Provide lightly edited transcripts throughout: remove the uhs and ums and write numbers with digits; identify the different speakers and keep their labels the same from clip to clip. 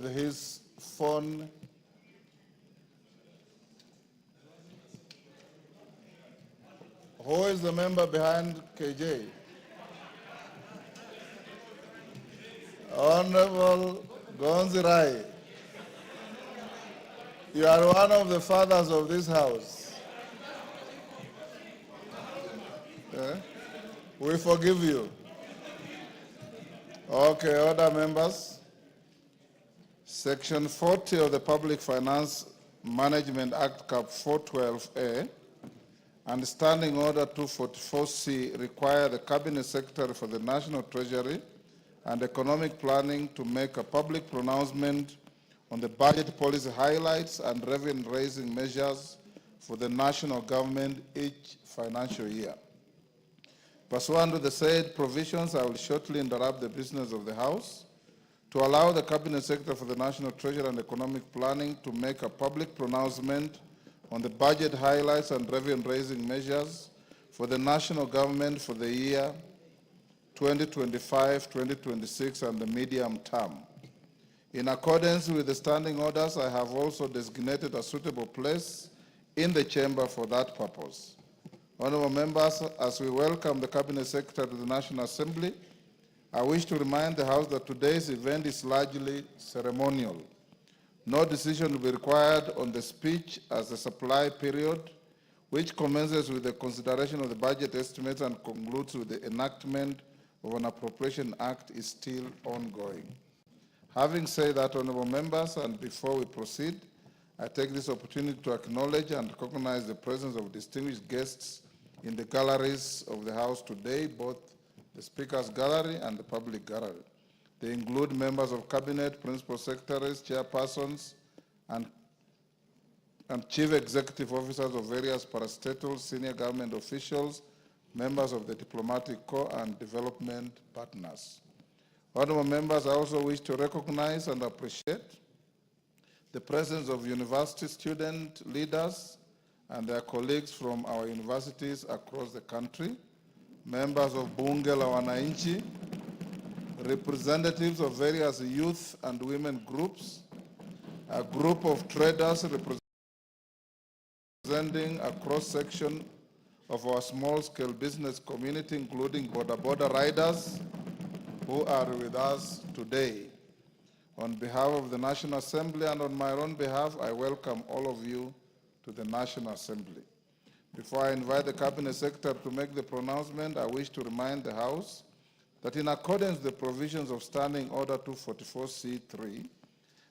Speaker 1: with his phone. Who is the member behind KJ? Honorable Gonzi Rai. You are one of the fathers of this house. We forgive you. Okay, other members. Section 40 of the Public Finance Management Act, Cap 412A, and Standing Order 244C require the Cabinet Secretary for the National Treasury and Economic Planning to make a public pronouncement on the budget policy highlights and revenue-raising measures for the national government each financial year. Pursuant to the said provisions, I will shortly interrupt the business of the House to allow the Cabinet Secretary for the National Treasury and Economic Planning to make a public pronouncement on the budget highlights and revenue-raising measures for the national government for the year 2025, 2026, and the medium term. In accordance with the standing orders, I have also designated a suitable place in the chamber for that purpose. Honorable members, as we welcome the Cabinet Secretary to the National Assembly, I wish to remind the House that today's event is largely ceremonial. No decision will be required on the speech as the supply period, which commences with the consideration of the budget estimates and concludes with the enactment of an appropriation act, is still ongoing. Having said that, honorable members, and before we proceed, I take this opportunity to acknowledge and recognize the presence of distinguished guests in the galleries of the House today, both the Speaker's Gallery and the Public Gallery. They include members of Cabinet, Principal Secretaries, Chairpersons, and Chief Executive Officers of various parastatals, senior government officials, members of the Diplomatic Corps, and development partners. Honorable members, I also wish to recognize and appreciate the presence of university student leaders and their colleagues from our universities across the country, members of Bunge la Wananchi, representatives of various youth and women groups, a group of traders representing a cross-section of our small-scale business community, including border riders who are with us today. On behalf of the National Assembly and on my own behalf, I welcome all of you to the National Assembly. Before I invite the Cabinet Secretary to make the pronouncement, I wish to remind the House that in accordance with the provisions of Standing Order 244C3,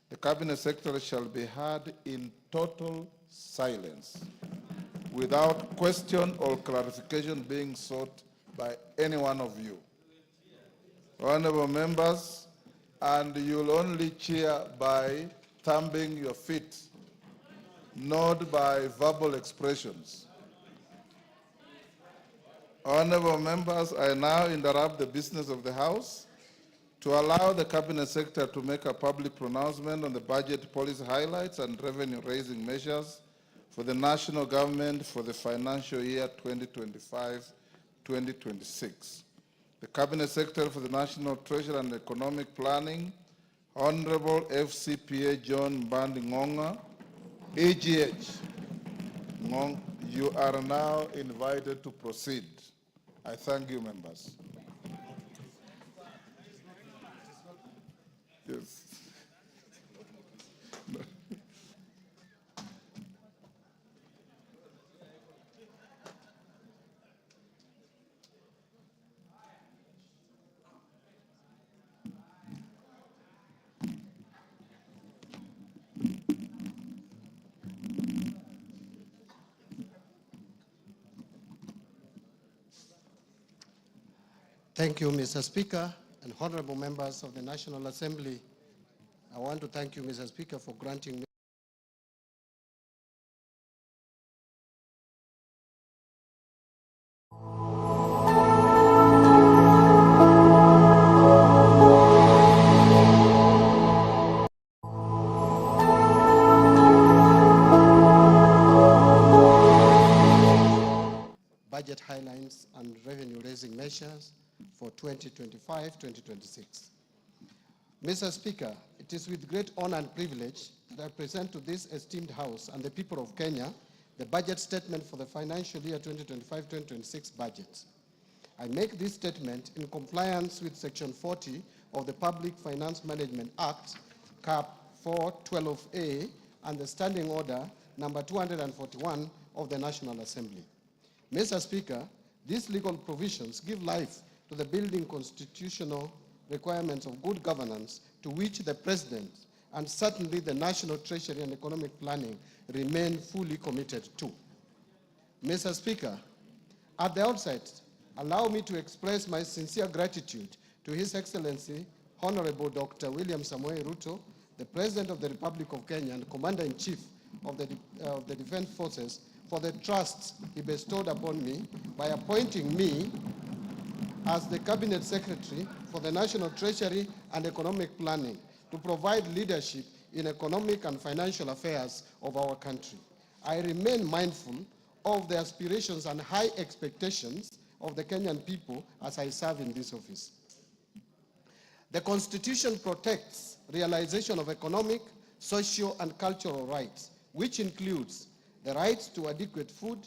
Speaker 1: the Cabinet Secretary shall be heard in total silence, without question or clarification being sought by any one of you. Honorable members, and you'll only cheer by thumping your feet, not by verbal expressions. Honorable members, I now interrupt the business of the House to allow the Cabinet Secretary to make a public pronouncement on the budget policy highlights and revenue-raising measures for the national government for the financial year 2025-2026. The Cabinet Secretary for the National Treasury and Economic Planning, Honorable FCPA John Mbandi Ngonga, EGH. You are now invited to proceed. I thank you, members. Yes.
Speaker 2: Thank you, Mr. Speaker, and honorable members of the National Assembly. I want to thank you, Mr. Speaker, for granting me budget highlights and revenue-raising measures for 2025-2026. Mr. Speaker, it is with great honor and privilege that I present to this esteemed House and the people of Kenya the budget statement for the financial year 2025-2026 budget. I make this statement in compliance with Section 40 of the Public Finance Management Act, Cap 412A, and the Standing Order number 241 of the National Assembly. Mr. Speaker, these legal provisions give life to the building constitutional requirements of good governance to which the President and certainly the National Treasury and Economic Planning remain fully committed to. Mr. Speaker, at the outset, allow me to express my sincere gratitude to His Excellency, Honorable Dr. William Samoei Ruto, the President of the Republic of Kenya and Commander-in-Chief of the Defense Forces, for the trust he bestowed upon me by appointing me as the Cabinet Secretary for the National Treasury and Economic Planning to provide leadership in economic and financial affairs of our country. I remain mindful of the aspirations and high expectations of the Kenyan people as I serve in this office. The Constitution protects realization of economic, social, and cultural rights, which includes the rights to adequate food,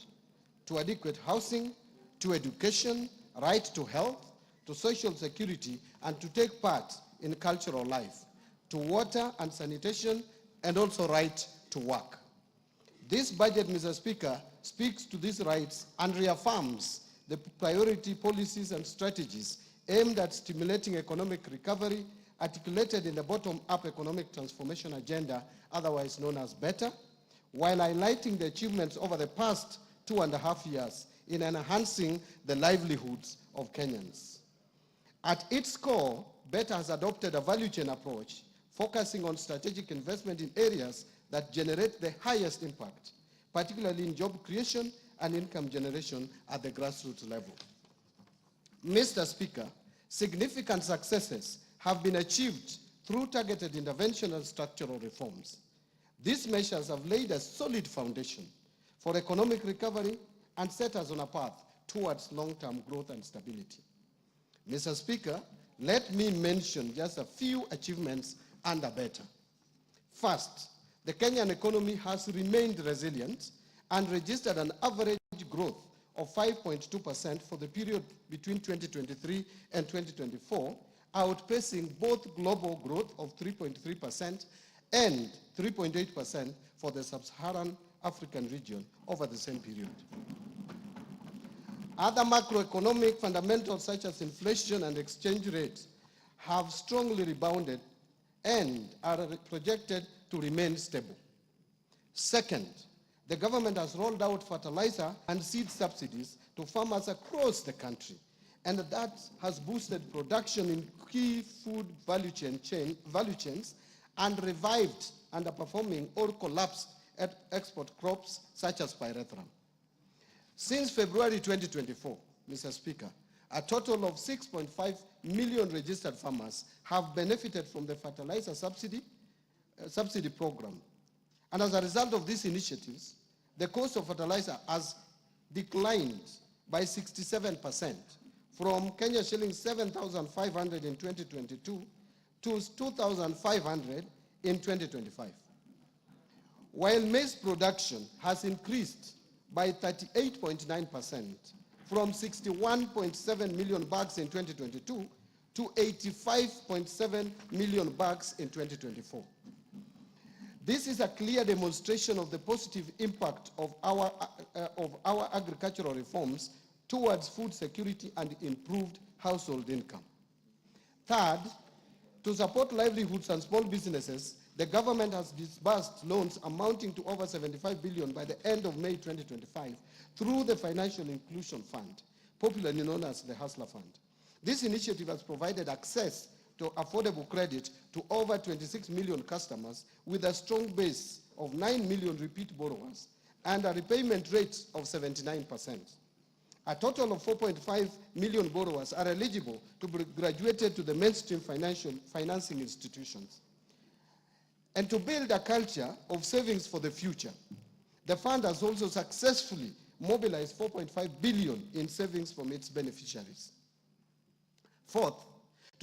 Speaker 2: to adequate housing, to education, right to health, to social security, and to take part in cultural life, to water and sanitation, and also right to work. This budget, Mr. Speaker, speaks to these rights and reaffirms the priority policies and strategies aimed at stimulating economic recovery articulated in the bottom-up economic transformation agenda, otherwise known as BETTER, while highlighting the achievements over the past 2.5 years in enhancing the livelihoods of Kenyans. At its core, BETTER has adopted a value chain approach, focusing on strategic investment in areas that generate the highest impact, particularly in job creation and income generation at the grassroots level. Mr. Speaker, significant successes have been achieved through targeted intervention and structural reforms. These measures have laid a solid foundation for economic recovery and set us on a path towards long-term growth and stability. Mr. Speaker, let me mention just a few achievements under BETTER. First, the Kenyan economy has remained resilient and registered an average growth of 5.2% for the period between 2023 and 2024, outpacing both global growth of 3.3% and 3.8% for the sub-Saharan African region over the same period. Other macroeconomic fundamentals such as inflation and exchange rates have strongly rebounded and are projected to remain stable. Second, the government has rolled out fertilizer and seed subsidies to farmers across the country, and that has boosted production in key food value chains and revived underperforming or collapsed export crops such as pyrethrum. Since February 2024, Mr. Speaker, a total of 6.5 million registered farmers have benefited from the fertilizer subsidy program. And as a result of these initiatives, the cost of fertilizer has declined by 67% from Kenya shillings 7,500 in 2022 to 2,500 in 2025. While maize production has increased by 38.9% from 61.7 million bags in 2022 to 85.7 million bags in 2024. This is a clear demonstration of the positive impact of our agricultural reforms towards food security and improved household income. Third, to support livelihoods and small businesses, the government has disbursed loans amounting to over 75 billion by the end of May 2025 through the Financial Inclusion Fund, popularly known as the Hustler Fund. This initiative has provided access to affordable credit to over 26 million customers with a strong base of 9 million repeat borrowers and a repayment rate of 79%. A total of 4.5 million borrowers are eligible to be graduated to the mainstream financing institutions. And to build a culture of savings for the future, the fund has also successfully mobilized 4.5 billion in savings from its beneficiaries. Fourth,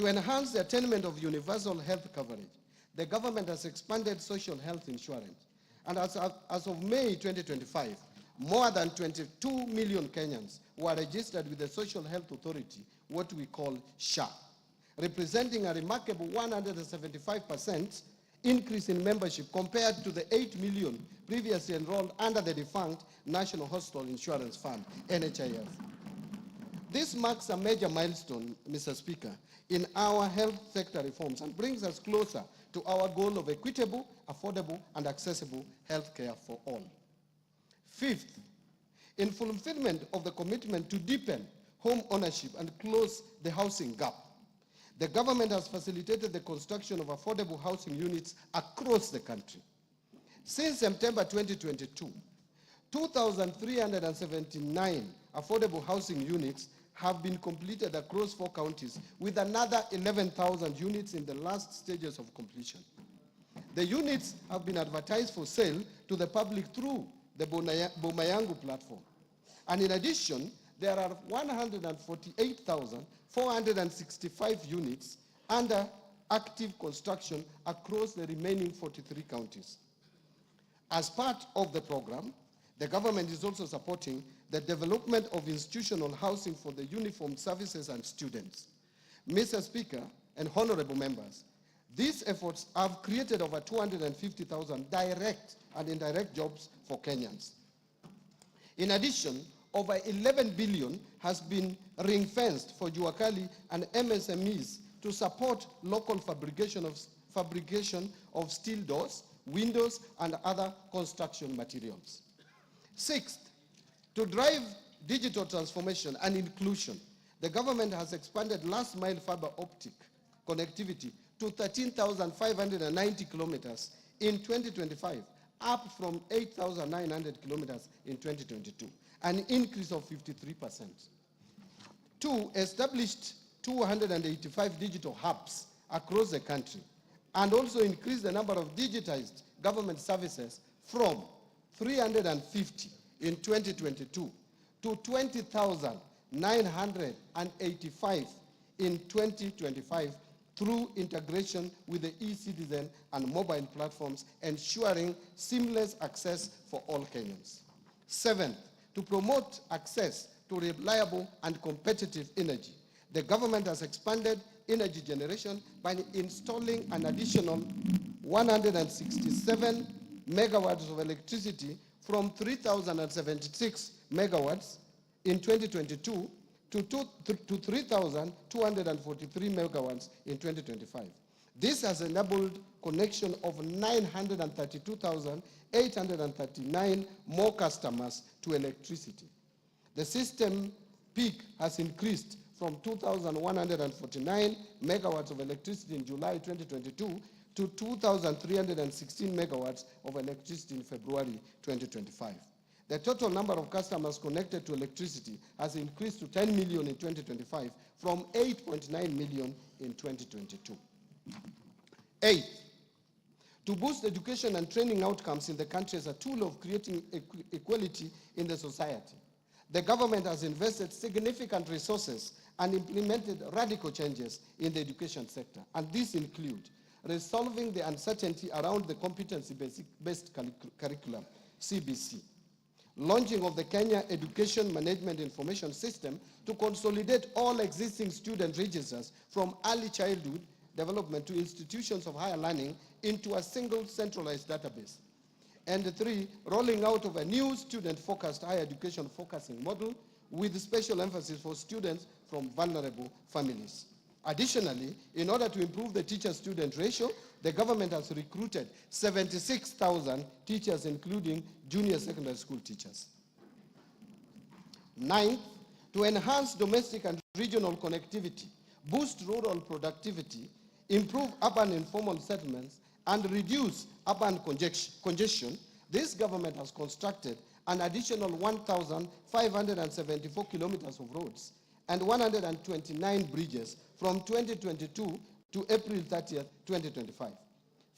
Speaker 2: To enhance the attainment of universal health coverage, the government has expanded social health insurance. And as of May 2025, more than 22 million Kenyans were registered with the Social Health Authority, what we call SHA, representing a remarkable 175% increase in membership compared to the 8 million previously enrolled under the defunct National Hospital Insurance Fund, NHIF. This marks a major milestone, Mr. Speaker, in our health sector reforms and brings us closer to our goal of equitable, affordable, and accessible health care for all. Fifth, in fulfillment of the commitment to deepen home ownership and close the housing gap, the government has facilitated the construction of affordable housing units across the country. Since September 2022, 2,379 affordable housing units have been completed across 4 counties, with another 11,000 units in the last stages of completion. The units have been advertised for sale to the public through the Boma Yangu platform. And in addition, there are 148,465 units under active construction across the remaining 43 counties. As part of the program, the government is also supporting the development of institutional housing for the uniformed services and students. Mr. Speaker and honorable members, these efforts have created over 250,000 direct and indirect jobs for Kenyans. In addition, over 11 billion has been ring-fenced for Juakali and MSMEs to support local fabrication of steel doors, windows, and other construction materials. Sixth, to drive digital transformation and inclusion, the government has expanded last-mile fiber optic connectivity to 13,590 kilometers in 2025, up from 8,900 kilometers in 2022, an increase of 53%. 2, established 285 digital hubs across the country, and also increased the number of digitized government services from 350 in 2022 to 20,985 in 2025 through integration with the e-citizen and mobile platforms, ensuring seamless access for all Kenyans. 7, to promote access to reliable and competitive energy, the government has expanded energy generation by installing an additional 167 megawatts of electricity from 3,076 megawatts in 2022 to 3,243 megawatts in 2025. This has enabled connection of 932,839 more customers to electricity. The system peak has increased from 2,149 megawatts of electricity in July 2022 to 2,316 megawatts of electricity in February 2025. The total number of customers connected to electricity has increased to 10 million in 2025 from 8.9 million in 2022. 8, to boost education and training outcomes in the country as a tool of creating equality in the society, the government has invested significant resources and implemented radical changes in the education sector. And these include resolving the uncertainty around the competency-based curriculum, CBC, launching of the Kenya Education Management Information System to consolidate all existing student registers from early childhood development to institutions of higher learning into a single centralized database. And 3, rolling out of a new student-focused higher education focusing model with special emphasis for students from vulnerable families. Additionally, in order to improve the teacher-student ratio, the government has recruited 76,000 teachers, including junior secondary school teachers. 9, to enhance domestic and regional connectivity, boost rural productivity, improve urban informal settlements, and reduce urban congestion, this government has constructed an additional 1,574 kilometers of roads and 129 bridges from 2022 to April 30th, 2025.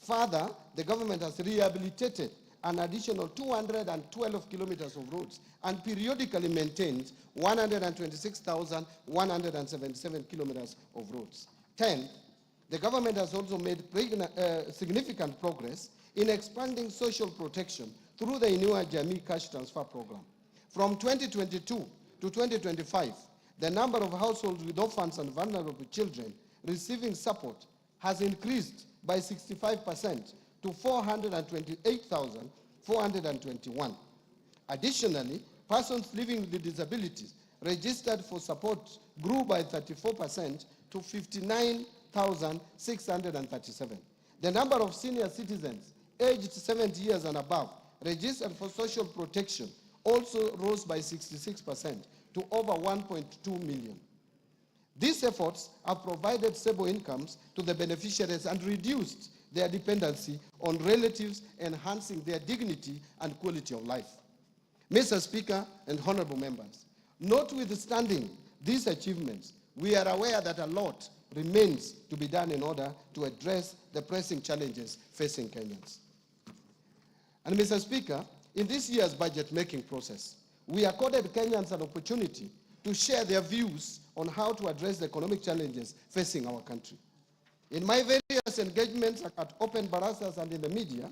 Speaker 2: Further, the government has rehabilitated an additional 212 kilometers of roads and periodically maintains 126,177 kilometers of roads. 10th, the government has also made significant progress in expanding social protection through the Inua Jamii Cash Transfer Program. From 2022 to 2025, the number of households with orphans and vulnerable children receiving support has increased by 65% to 428,421. Additionally, persons living with disabilities registered for support grew by 34% to 59,637. The number of senior citizens aged 70 years and above registered for social protection also rose by 66% to over 1.2 million. These efforts have provided stable incomes to the beneficiaries and reduced their dependency on relatives, enhancing their dignity and quality of life. Mr. Speaker and honorable members, notwithstanding these achievements, we are aware that a lot remains to be done in order to address the pressing challenges facing Kenyans. And Mr. Speaker, in this year's budget-making process, we accorded Kenyans an opportunity to share their views on how to address the economic challenges facing our country. In my various engagements at open barasas and in the media,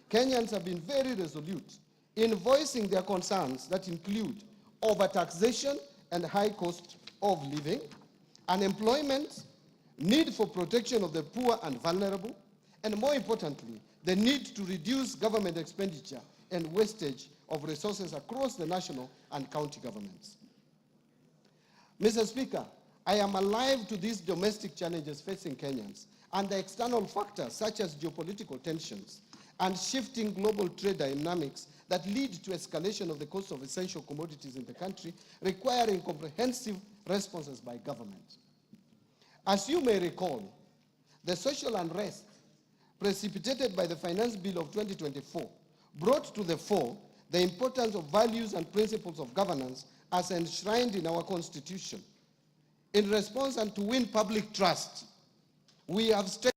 Speaker 2: Kenyans have been very resolute in voicing their concerns that include overtaxation and high cost of living, unemployment, need for protection of the poor and vulnerable, and more importantly, the need to reduce government expenditure and wastage of resources across the national and county governments. Mr. Speaker, I am alive to these domestic challenges facing Kenyans and the external factors such as geopolitical tensions and shifting global trade dynamics that lead to escalation of the cost of essential commodities in the country, requiring comprehensive responses by government. As you may recall, the social unrest precipitated by the Finance Bill of 2024 brought to the fore the importance of values and principles of governance as enshrined in our Constitution. In response and to win public trust, we have strengthened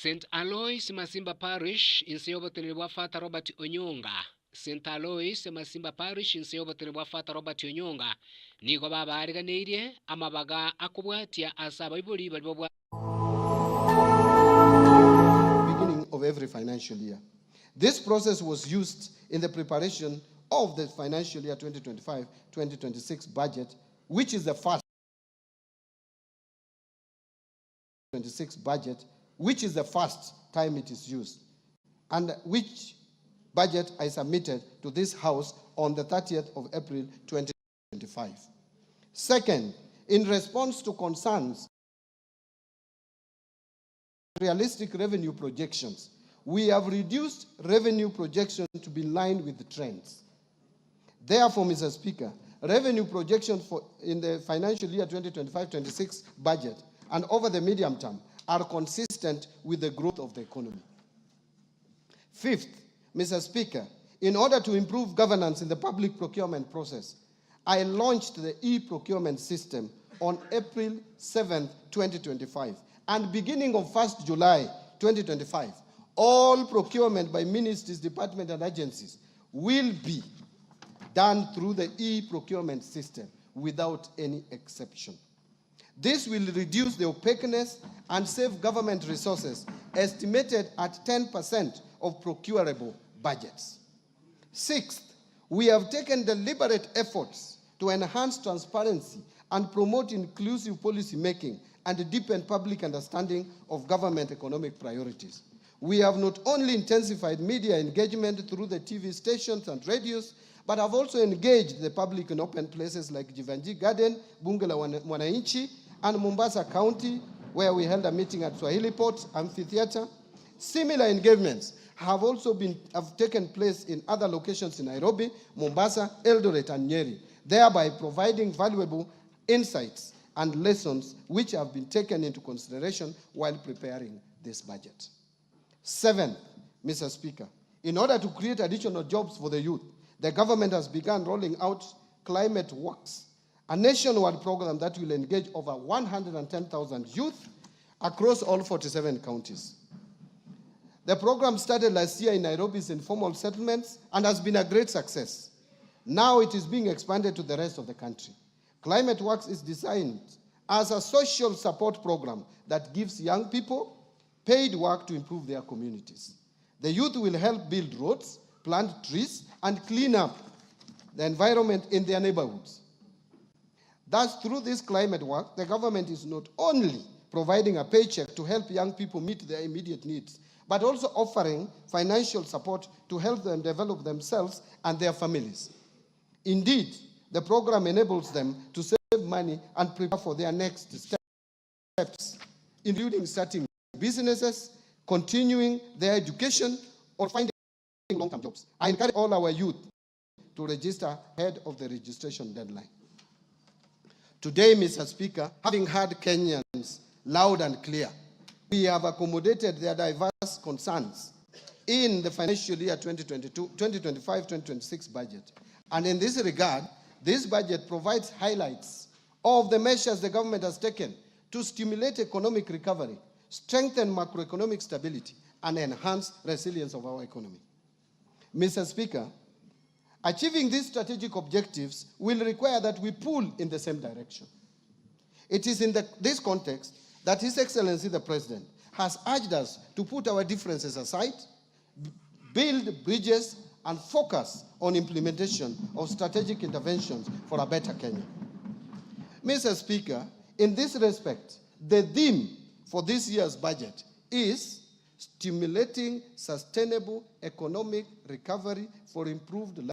Speaker 3: St. Alois Masimba Parish inseyobotenere bwafata Robert Onyonga. St. Alois Masimba Parish inseyobotenere bwafata Robert Onyonga nigo babariganeirie amabaga akubwatia asaba ibuli bali bwa
Speaker 2: beginning of every financial year. This process was used in the preparation of the financial year 2025-2026 budget, which is the first time it is used, and which budget I submitted to this House on the 30th of April 2025. Second, in response to concerns realistic revenue projections, we have reduced revenue projections to be in line with the trends. Therefore, Mr. Speaker, revenue projections in the financial year 2025-26 budget and over the medium term are consistent with the growth of the economy. Fifth, Mr. Speaker, in order to improve governance in the public procurement process, I launched the e-procurement system on April 7, 2025. And beginning of 1st July 2025, all procurement by ministries, departments, and agencies will be done through the e-procurement system without any exception. This will reduce the opaqueness and save government resources, estimated at 10% of procurable budgets. Sixth, we have taken deliberate efforts to enhance transparency and promote inclusive policy making and deepen public understanding of government economic priorities. We have not only intensified media engagement through the TV stations and radios, but have also engaged the public in open places like Jivanji Garden, Bunge la Mwananchi, and Mombasa County, where we held a meeting at Swahili Port Amphitheater. Similar engagements have taken place in other locations in Nairobi, Mombasa, Eldoret, and Nyeri, thereby providing valuable insights and lessons which have been taken into consideration while preparing this budget. Seventh, Mr. Speaker, in order to create additional jobs for the youth, the government has begun rolling out Climate Works, a nationwide program that will engage over 110,000 youth across all 47 counties. The program started last year in Nairobi's informal settlements and has been a great success. Now it is being expanded to the rest of the country. Climate Works is designed as a social support program that gives young people paid work to improve their communities. The youth will help build roads, plant trees, and clean up the environment in their neighborhoods. Thus, through this climate work, the government is not only providing a paycheck to help young people meet their immediate needs, but also offering financial support to help them develop themselves and their families. Indeed, the program enables them to save money and prepare for their next steps, including starting businesses, continuing their education, or finding long-term jobs. I encourage all our youth to register ahead of the registration deadline. Today, Mr. Speaker, having heard Kenyans loud and clear, we have accommodated their diverse concerns in the financial year 2025-2026 budget. And in this regard, this budget provides highlights of the measures the government has taken to stimulate economic recovery, strengthen macroeconomic stability, and enhance resilience of our economy. Mr. Speaker, achieving these strategic objectives will require that we pull in the same direction. It is in this context that His Excellency the President has urged us to put our differences aside, build bridges, and focus on implementation of strategic interventions for a better Kenya. Mr. Speaker, in this respect, the theme for this year's budget is stimulating sustainable economic recovery for improved life